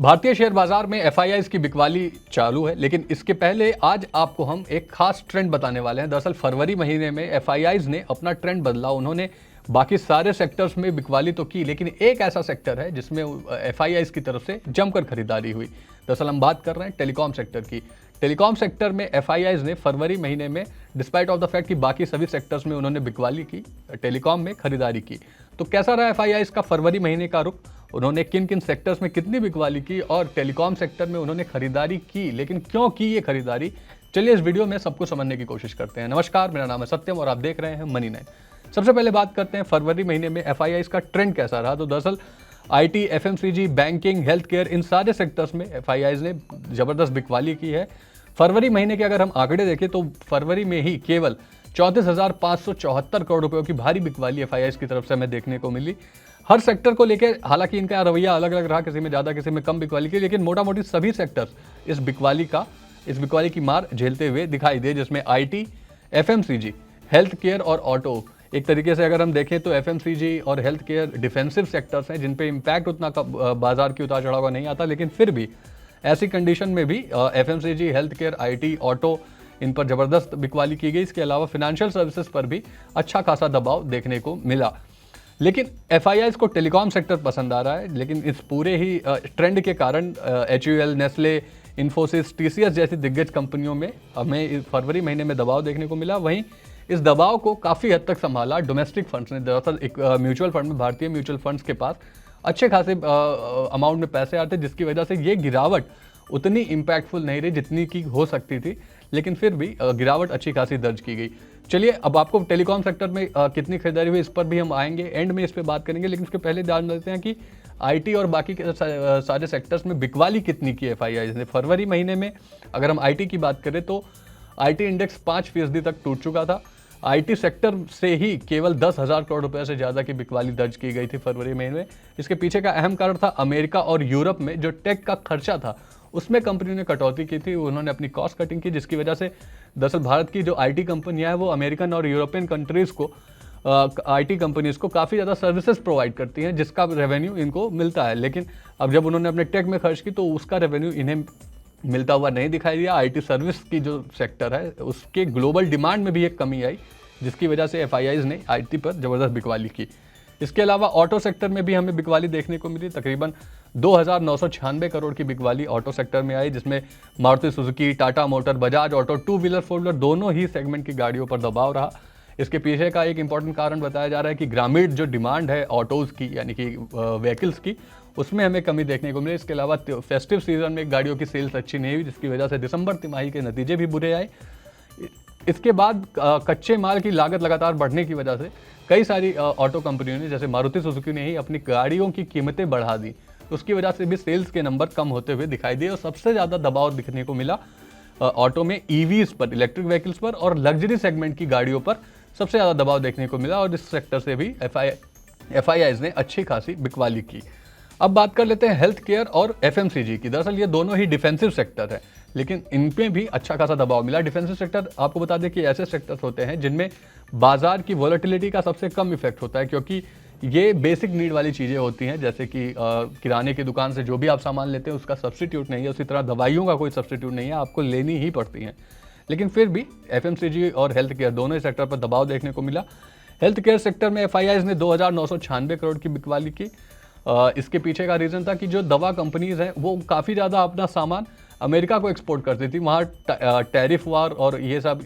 भारतीय शेयर बाजार में एफआईआईज की बिकवाली चालू है, लेकिन इसके पहले आज आपको हम एक खास ट्रेंड बताने वाले हैं। दरअसल फरवरी महीने में एफआईआईज ने अपना ट्रेंड बदला। उन्होंने बाकी सारे सेक्टर्स में बिकवाली तो की, लेकिन एक ऐसा सेक्टर है जिसमें एफआईआईज की तरफ से जमकर खरीदारी हुई। दरअसल हम बात कर रहे हैं टेलीकॉम सेक्टर की। टेलीकॉम सेक्टर में एफआईआईज ने फरवरी महीने में, डिस्पाइट ऑफ द फैक्ट कि बाकी सभी सेक्टर्स में उन्होंने बिकवाली की, टेलीकॉम में खरीदारी की। तो कैसा रहा एफआईआईज का फरवरी महीने का रुख, उन्होंने किन किन सेक्टर्स में कितनी बिकवाली की और टेलीकॉम सेक्टर में उन्होंने खरीदारी की, लेकिन क्यों की ये खरीदारी, चलिए इस वीडियो में सब कुछ समझने की कोशिश करते हैं। नमस्कार, मेरा नाम है सत्यम और आप देख रहे हैं मनी 9। सबसे पहले बात करते हैं फरवरी महीने में एफआईआईज का ट्रेंड कैसा रहा। तो दरअसल IT, FMCG, banking, health care, इन सारे सेक्टर्स में एफआईआईज ने जबरदस्त बिकवाली की है। फरवरी महीने के अगर हम आंकड़े देखें तो फरवरी में ही केवल 34,574 करोड़ रुपयों की भारी बिकवाली एफआईआईज की तरफ से हमें देखने को मिली। हर सेक्टर को लेकर हालांकि इनका रवैया अलग अलग रहा, किसी में ज़्यादा किसी में कम बिकवाली की, लेकिन मोटा मोटी सभी सेक्टर्स इस बिकवाली की मार झेलते हुए दिखाई दे, जिसमें आईटी, एफएमसीजी, हेल्थ केयर और ऑटो, एक तरीके से अगर हम देखें तो एफएमसीजी और हेल्थ केयर डिफेंसिव सेक्टर्स हैं जिन पे इम्पैक्ट उतना बाजार की उतार चढ़ाव का नहीं आता, लेकिन फिर भी ऐसी कंडीशन में भी FMCG, health care, IT, auto, इन पर जबरदस्त बिकवाली की गई। इसके अलावा फाइनेंशियल सर्विसेज पर भी अच्छा खासा दबाव देखने को मिला। लेकिन एफआईआईज को टेलीकॉम सेक्टर पसंद आ रहा है, लेकिन इस पूरे ही ट्रेंड के कारण एचयूएल, नेस्ले, इन्फोसिस, टीसीएस जैसी दिग्गज कंपनियों में हमें फरवरी महीने में दबाव देखने को मिला। वहीं इस दबाव को काफ़ी हद तक संभाला डोमेस्टिक फंड्स ने। दरअसल एक म्यूचुअल फंड में, भारतीय म्यूचुअल फंड्स के पास अच्छे खासे अमाउंट में पैसे आते, जिसकी वजह से ये गिरावट उतनी इम्पैक्टफुल नहीं रही जितनी की हो सकती थी, लेकिन फिर भी गिरावट अच्छी खासी दर्ज की गई। चलिए अब आपको टेलीकॉम सेक्टर में कितनी खरीदारी हुई इस पर भी हम आएंगे, एंड में इस पर बात करेंगे, लेकिन उसके पहले जान लेते हैं कि आईटी और बाकी के सारे सेक्टर्स में बिकवाली कितनी की एफआईआईज ने। फरवरी महीने में अगर हम आईटी की बात करें तो आईटी इंडेक्स 5% तक टूट चुका था। आईटी सेक्टर से ही केवल 10,000 करोड़ रुपए से ज़्यादा की बिकवाली दर्ज की गई थी फरवरी महीने में। इसके पीछे का अहम कारण था अमेरिका और यूरोप में जो टेक का खर्चा था उसमें कंपनी ने कटौती की थी। उन्होंने अपनी कॉस्ट कटिंग की, जिसकी वजह से दरअसल भारत की जो आईटी कंपनियां हैं वो अमेरिकन और यूरोपियन कंट्रीज़ को आईटी कंपनीज़ को काफ़ी ज़्यादा सर्विसेज प्रोवाइड करती हैं, जिसका रेवेन्यू इनको मिलता है। लेकिन अब जब उन्होंने अपने टेक में खर्च की तो उसका रेवेन्यू इन्हें मिलता हुआ नहीं दिखाई दिया। आईटी सर्विस की जो सेक्टर है उसके ग्लोबल डिमांड में भी एक कमी आई, जिसकी वजह से एफआईआईज ने आईटी पर जबरदस्त बिकवाली की। इसके अलावा ऑटो सेक्टर में भी हमें बिकवाली देखने को मिली। तकरीबन 2,996 करोड़ की बिकवाली ऑटो सेक्टर में आई, जिसमें Maruti Suzuki, Tata motor, Bajaj auto, two wheeler, four wheeler दोनों ही सेगमेंट की गाड़ियों पर दबाव रहा। इसके पीछे का एक इंपॉर्टेंट कारण बताया जा रहा है कि ग्रामीण जो डिमांड है ऑटोज़ की, यानी कि व्हीकल्स की, उसमें हमें कमी देखने को मिली। इसके अलावा फेस्टिव सीजन में गाड़ियों की सेल्स अच्छी नहीं हुई, जिसकी वजह से दिसंबर तिमाही के नतीजे भी बुरे आए। इसके बाद कच्चे माल की लागत लगातार बढ़ने की वजह से कई सारी ऑटो कंपनियों ने, जैसे मारुति सुजुकी ने ही अपनी गाड़ियों की कीमतें बढ़ा दी। उसकी वजह से भी सेल्स के नंबर कम होते हुए दिखाई दिए और सबसे ज़्यादा दबाव दिखने को मिला ऑटो में ईवीज पर, इलेक्ट्रिक व्हीकल्स पर, और लग्जरी सेगमेंट की गाड़ियों पर सबसे ज़्यादा दबाव देखने को मिला। और इस सेक्टर से भी एफआईआईज ने अच्छी खासी बिकवाली की। अब बात कर लेते हैं हेल्थ केयर और एफएमसीजी की। दरअसल ये दोनों ही डिफेंसिव सेक्टर है, लेकिन इन पे भी अच्छा खासा दबाव मिला। डिफेंसिव सेक्टर, आपको बता दें कि ऐसे सेक्टर्स होते हैं जिनमें बाजार की वॉलेटिलिटी का सबसे कम इफेक्ट होता है, क्योंकि ये बेसिक नीड वाली चीज़ें होती हैं, जैसे कि किराने की दुकान से जो भी आप सामान लेते हैं उसका सब्स्टिट्यूट नहीं है, उसी तरह दवाइयों का कोई सब्स्टिट्यूट नहीं है, आपको लेनी ही पड़ती हैं। लेकिन फिर भी एफएमसीजी और हेल्थ केयर दोनों ही सेक्टर पर दबाव देखने को मिला। हेल्थ केयर सेक्टर में एफआईआईज ने 2,996 करोड़ की बिकवाली की। इसके पीछे का रीज़न था कि जो दवा कंपनीज हैं वो काफ़ी ज़्यादा अपना सामान अमेरिका को एक्सपोर्ट करती थी। वहाँ टैरिफ वार और ये सब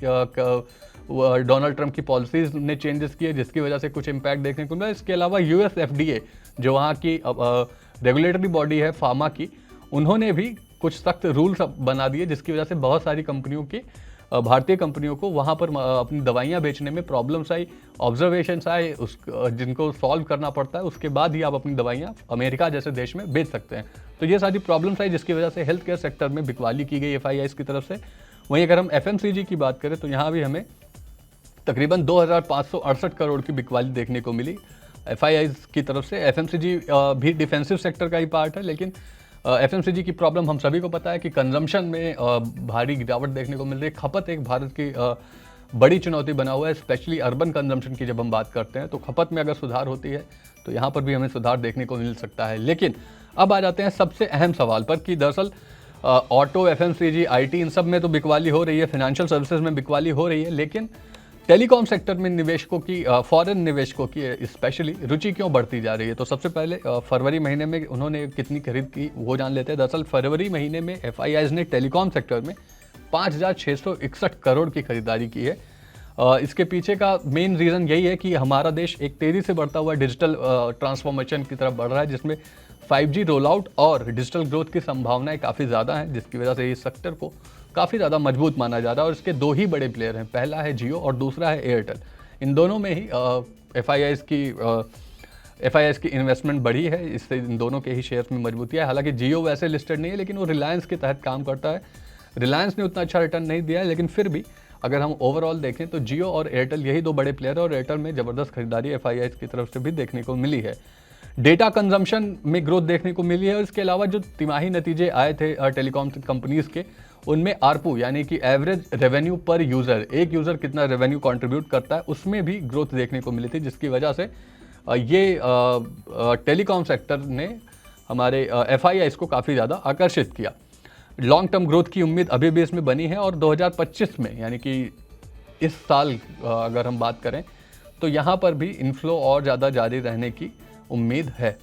डोनाल्ड ट्रंप की पॉलिसीज ने चेंजेस किए, जिसकी वजह से कुछ इम्पैक्ट देखने को मिला। इसके अलावा यूएस एफडीए, जो वहाँ की रेगुलेटरी बॉडी है फार्मा की, उन्होंने भी कुछ सख्त रूल्स बना दिए, जिसकी वजह से बहुत सारी कंपनियों की, भारतीय कंपनियों को वहाँ पर अपनी दवाइयाँ बेचने में प्रॉब्लम्स आई, ऑब्जर्वेशंस आए, जिनको सॉल्व करना पड़ता है। उसके बाद ही आप अपनी दवाइयाँ अमेरिका जैसे देश में बेच सकते हैं। तो ये सारी प्रॉब्लम्स आई, जिसकी वजह से हेल्थ केयर सेक्टर में बिकवाली की गई एफआईआईज की तरफ से। वहीं अगर हम एफएमसीजी की बात करें तो यहाँ भी हमें तकरीबन 2,568 करोड़ की बिकवाली देखने को मिली एफआईआईज की तरफ से। एफएमसीजी भी डिफेंसिव सेक्टर का ही पार्ट है, लेकिन एफएमसीजी की प्रॉब्लम हम सभी को पता है कि कंजम्पशन में भारी गिरावट देखने को मिल रही है। खपत एक भारत की बड़ी चुनौती बना हुआ है, स्पेशली अर्बन कंजम्पशन की जब हम बात करते हैं। तो खपत में अगर सुधार होती है तो यहाँ पर भी हमें सुधार देखने को मिल सकता है। लेकिन अब आ जाते हैं सबसे अहम सवाल पर कि दरअसल ऑटो, एफएमसीजी, आईटी, इन सब में तो बिकवाली हो रही है, फाइनेंशियल सर्विसेज में बिकवाली हो रही है, लेकिन टेलीकॉम सेक्टर में निवेशकों की, फॉरेन निवेशकों की स्पेशली रुचि क्यों बढ़ती जा रही है? तो सबसे पहले फरवरी महीने में उन्होंने कितनी खरीद की वो जान लेते हैं। दरअसल फरवरी महीने में एफआईआईज ने टेलीकॉम सेक्टर में 5,661 करोड़ की खरीदारी की है। इसके पीछे का मेन रीज़न यही है कि हमारा देश एक तेज़ी से बढ़ता हुआ डिजिटल ट्रांसफॉर्मेशन की तरफ बढ़ रहा है, जिसमें 5G रोल आउट और डिजिटल ग्रोथ की संभावनाएं काफ़ी ज़्यादा हैं, जिसकी वजह से इस सेक्टर को काफ़ी ज़्यादा मजबूत माना जा रहा है। और इसके दो ही बड़े प्लेयर हैं, पहला है जियो और दूसरा है एयरटेल। इन दोनों में ही एफआईआईज की इन्वेस्टमेंट बढ़ी है, इससे इन दोनों के ही शेयर्स में मजबूती है। हालांकि जियो वैसे लिस्टेड नहीं है, लेकिन वो रिलायंस के तहत काम करता है। रिलायंस ने उतना अच्छा रिटर्न नहीं दिया है, लेकिन फिर भी अगर हम ओवरऑल देखें तो जियो और एयरटेल यही दो बड़े प्लेयर है, और एयरटेल में ज़बरदस्त खरीदारी एफआईआईज की तरफ से भी देखने को मिली है। डेटा कंजम्पशन में ग्रोथ देखने को मिली है, और इसके अलावा जो तिमाही नतीजे आए थे टेलीकॉम कंपनीज के, उनमें आरपू यानी कि एवरेज रेवेन्यू पर यूज़र, एक यूज़र कितना रेवेन्यू कंट्रीब्यूट करता है, उसमें भी ग्रोथ देखने को मिली थी, जिसकी वजह से ये टेलीकॉम सेक्टर ने हमारे एफआईआईज को काफ़ी ज़्यादा आकर्षित किया। लॉन्ग टर्म ग्रोथ की उम्मीद अभी भी इसमें बनी है, और 2025 में यानी कि इस साल अगर हम बात करें तो यहाँ पर भी इनफ्लो और ज़्यादा जारी रहने की उम्मीद है।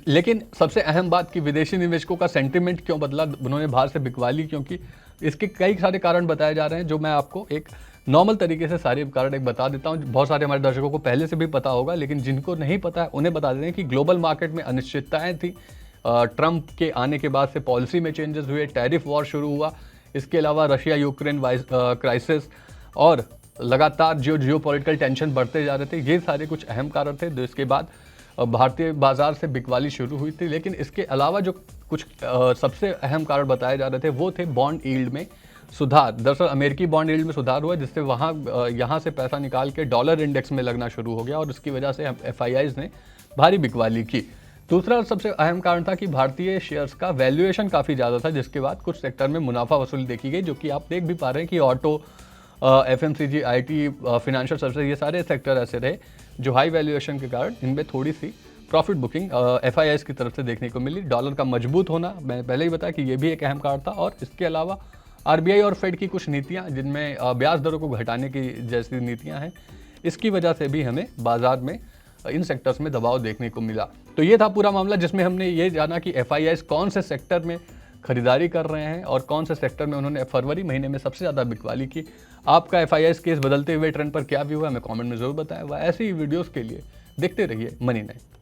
लेकिन सबसे अहम बात कि विदेशी निवेशकों का सेंटिमेंट क्यों बदला, उन्होंने बाहर से बिकवाली क्यों की, इसके कई सारे कारण बताए जा रहे हैं, जो मैं आपको एक नॉर्मल तरीके से सारे कारण एक बता देता हूँ। बहुत सारे हमारे दर्शकों को पहले से भी पता होगा, लेकिन जिनको नहीं पता है उन्हें बता देते हैं कि ग्लोबल मार्केट में अनिश्चितताएँ थी। ट्रंप के आने के बाद से पॉलिसी में चेंजेस हुए, टैरिफ वॉर शुरू हुआ, इसके अलावा रशिया यूक्रेन क्राइसिस और लगातार जियो पॉलिटिकल टेंशन बढ़ते जा रहे थे। ये सारे कुछ अहम कारण थे, जो इसके बाद भारतीय बाजार से बिकवाली शुरू हुई थी। लेकिन इसके अलावा जो कुछ सबसे अहम कारण बताए जा रहे थे वो थे बॉन्ड यील्ड में सुधार। दरअसल अमेरिकी बॉन्ड यील्ड में सुधार हुआ, जिससे यहाँ से पैसा निकाल के डॉलर इंडेक्स में लगना शुरू हो गया, और उसकी वजह से एफआईआईज ने भारी बिकवाली की। दूसरा सबसे अहम कारण था कि भारतीय शेयर्स का वैल्यूएशन काफ़ी ज़्यादा था, जिसके बाद कुछ सेक्टर में मुनाफा वसूली देखी गई, जो कि आप देख भी पा रहे हैं कि auto, FMCG, IT, financial services, ये सारे सेक्टर ऐसे रहे जो हाई वैल्यूएशन के कारण इनमें थोड़ी सी प्रॉफिट बुकिंग एफआईआईज की तरफ से देखने को मिली। डॉलर का मजबूत होना, मैंने पहले ही बताया कि ये भी एक अहम कारण था, और इसके अलावा आरबीआई और फेड की कुछ नीतियाँ, जिनमें ब्याज दरों को घटाने की जैसी नीतियाँ हैं, इसकी वजह से भी हमें बाजार में इन सेक्टर्स में दबाव देखने को मिला। तो ये था पूरा मामला, जिसमें हमने ये जाना कि एफआईआईज कौन से सेक्टर में खरीदारी कर रहे हैं और कौन से सेक्टर में उन्होंने फरवरी महीने में सबसे ज़्यादा बिकवाली की। आपका एफआईआईज के इस बदलते हुए ट्रेंड पर क्या व्यू है, हमें कमेंट में ज़रूर बताएं। वह ऐसी ही वीडियोज़ के लिए देखते रहिए मनी9।